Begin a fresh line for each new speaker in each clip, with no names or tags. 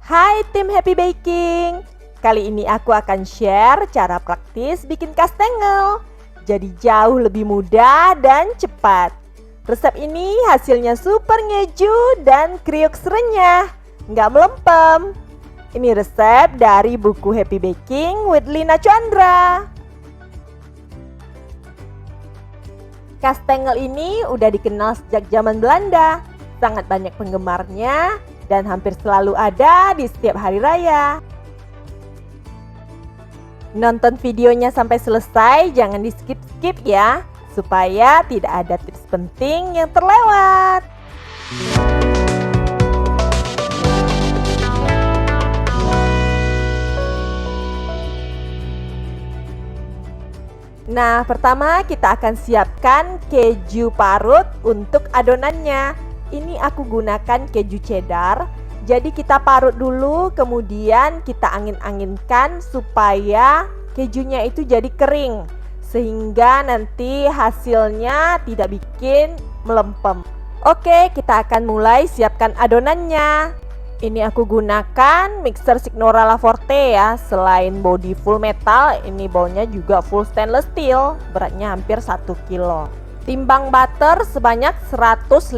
Hai tim Happy Baking. Kali ini aku akan share cara praktis bikin kastengel. Jadi jauh lebih mudah dan cepat. Resep ini hasilnya super ngeju dan kriuk renyah, nggak melempem. Ini resep dari buku Happy Baking with Lina Chandra. Kastengel ini udah dikenal sejak zaman Belanda. Sangat banyak penggemarnya dan hampir selalu ada di setiap hari raya. Nonton videonya sampai selesai, jangan di skip-skip ya, supaya tidak ada tips penting yang terlewat. Nah, pertama kita akan siapkan keju parut untuk adonannya. Ini aku gunakan keju cheddar. Jadi kita parut dulu, kemudian kita angin-anginkan supaya kejunya itu jadi kering, sehingga nanti hasilnya tidak bikin melempem. Oke, kita akan mulai siapkan adonannya. Ini aku gunakan mixer Signora La Forte ya. Selain body full metal, ini bawahnya juga full stainless steel. Beratnya hampir 1 kilo. Timbang butter sebanyak 150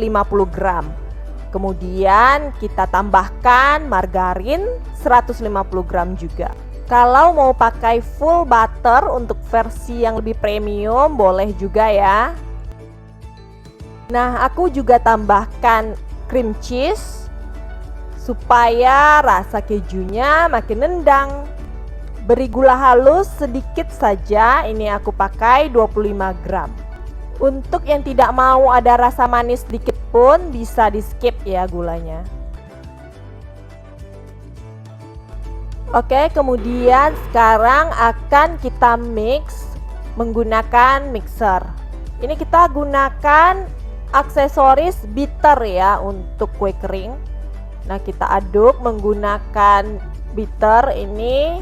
gram. Kemudian kita tambahkan margarin 150 gram juga. Kalau mau pakai full butter untuk versi yang lebih premium boleh juga ya. Nah, aku juga tambahkan cream cheese supaya rasa kejunya makin nendang. Beri gula halus sedikit saja, ini aku pakai 25 gram. Untuk yang tidak mau ada rasa manis sedikit pun bisa di skip ya gulanya. Oke, kemudian sekarang akan kita mix menggunakan mixer. Ini kita gunakan aksesoris beater ya untuk kue kering. Nah, kita aduk menggunakan beater ini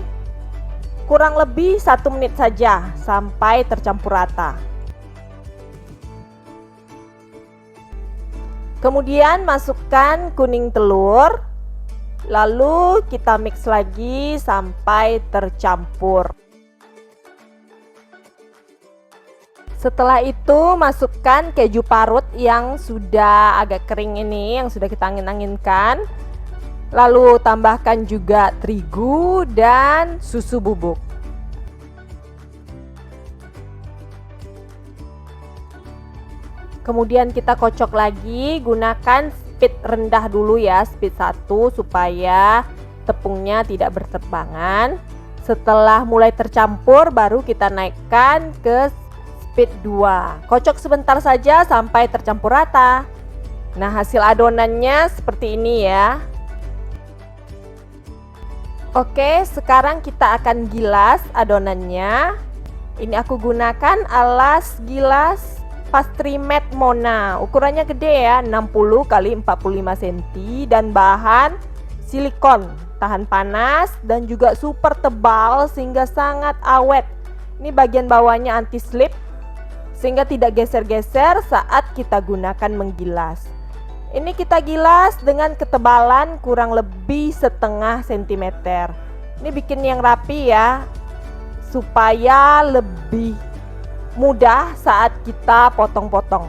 kurang lebih 1 menit saja sampai tercampur rata. Kemudian masukkan kuning telur, lalu kita mix lagi sampai tercampur. Setelah itu masukkan keju parut yang sudah agak kering ini, yang sudah kita angin-anginkan. Lalu tambahkan juga terigu dan susu bubuk. Kemudian kita kocok lagi, gunakan speed rendah dulu ya, speed 1 supaya tepungnya tidak berterbangan. Setelah mulai tercampur baru kita naikkan ke speed 2. Kocok sebentar saja sampai tercampur rata. Nah, hasil adonannya seperti ini ya. Oke, sekarang kita akan gilas adonannya. Ini aku gunakan alas gilas Pastrimet Mona. Ukurannya gede ya, 60 x 45 cm dan bahan silikon, tahan panas dan juga super tebal sehingga sangat awet. Ini bagian bawahnya anti slip sehingga tidak geser-geser saat kita gunakan menggilas. Ini kita gilas dengan ketebalan kurang lebih setengah sentimeter. Ini bikin yang rapi ya, supaya lebih mudah saat kita potong-potong.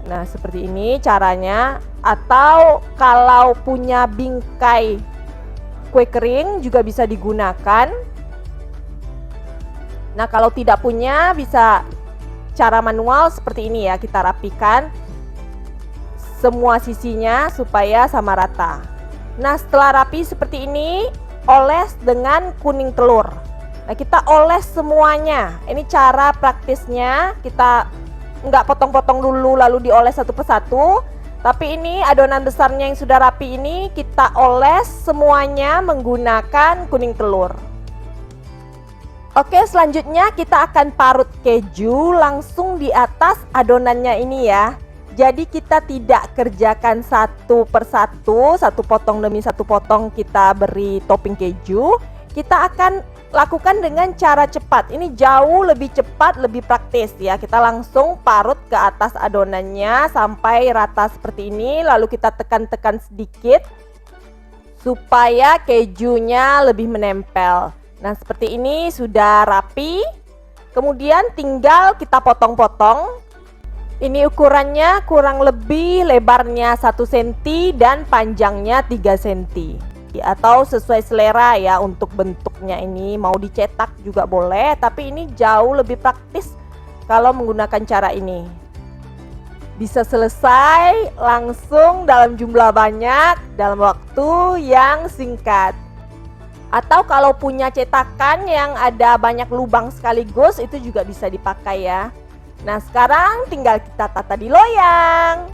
Nah, seperti ini caranya. Atau kalau punya bingkai kue kering juga bisa digunakan. Nah, kalau tidak punya bisa cara manual seperti ini ya. Kita rapikan semua sisinya supaya sama rata. Nah, setelah rapi seperti ini, oles dengan kuning telur. Nah, kita oles semuanya. Ini cara praktisnya. Kita nggak potong-potong dulu lalu dioles satu persatu. Tapi ini adonan besarnya yang sudah rapi ini kita oles semuanya menggunakan kuning telur. Oke, selanjutnya kita akan parut keju langsung di atas adonannya ini ya. Jadi kita tidak kerjakan satu persatu, satu potong demi satu potong kita beri topping keju. Kita akan lakukan dengan cara cepat. Ini jauh lebih cepat, lebih praktis ya. Kita langsung parut ke atas adonannya sampai rata seperti ini. Lalu kita tekan-tekan sedikit supaya kejunya lebih menempel. Nah, seperti ini sudah rapi. Kemudian tinggal kita potong-potong. Ini ukurannya kurang lebih lebarnya 1 cm dan panjangnya 3 cm. Atau sesuai selera ya untuk bentuknya ini. Mau dicetak juga boleh, tapi ini jauh lebih praktis kalau menggunakan cara ini. Bisa selesai langsung dalam jumlah banyak dalam waktu yang singkat. Atau kalau punya cetakan yang ada banyak lubang sekaligus, itu juga bisa dipakai ya. Nah, sekarang tinggal kita tata di loyang.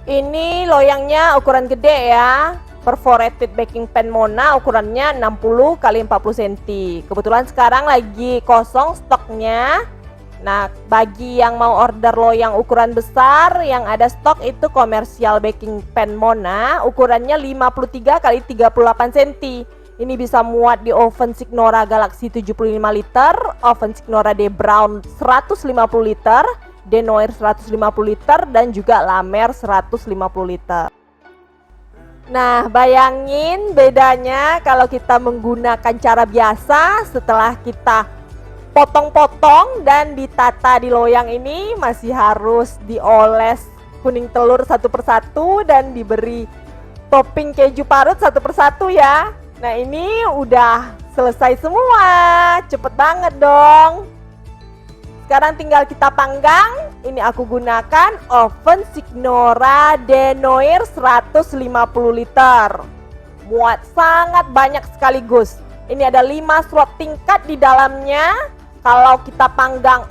Ini loyangnya ukuran gede ya. Perforated baking pan Mona ukurannya 60 x 40 cm. Kebetulan sekarang lagi kosong stoknya. Nah, bagi yang mau order loyang ukuran besar yang ada stok itu komersial baking pan Mona ukurannya 53 x 38 cm. Ini bisa muat di oven Signora Galaxy 75 liter, oven Signora De Brown 150 liter, Denoir 150 liter, dan juga Lamer 150 liter. Nah, bayangin bedanya kalau kita menggunakan cara biasa. Setelah kita potong-potong dan ditata di loyang ini, masih harus dioles kuning telur satu persatu dan diberi topping keju parut satu persatu ya. Nah, ini udah selesai semua. Cepet banget dong. Sekarang tinggal kita panggang. Ini aku gunakan oven Signora Denoir 150 liter. Muat sangat banyak sekaligus. Ini ada 5 slot tingkat di dalamnya. Kalau kita panggang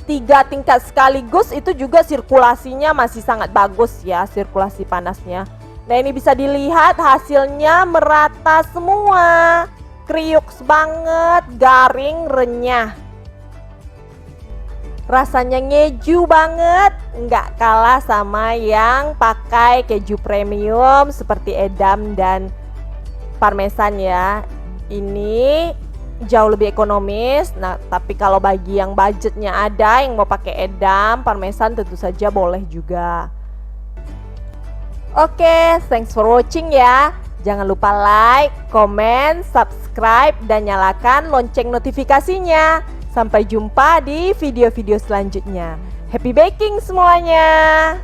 3 tingkat sekaligus, itu juga sirkulasinya masih sangat bagus ya, sirkulasi panasnya. Nah, ini bisa dilihat hasilnya merata semua. Kriuk banget, garing, renyah. Rasanya ngeju banget, nggak kalah sama yang pakai keju premium seperti Edam dan Parmesan ya. Ini jauh lebih ekonomis. Nah, tapi kalau bagi yang budgetnya ada yang mau pakai Edam, Parmesan tentu saja boleh juga. Oke, thanks for watching ya. Jangan lupa like, comment, subscribe, dan nyalakan lonceng notifikasinya. Sampai jumpa di video-video selanjutnya. Happy baking semuanya!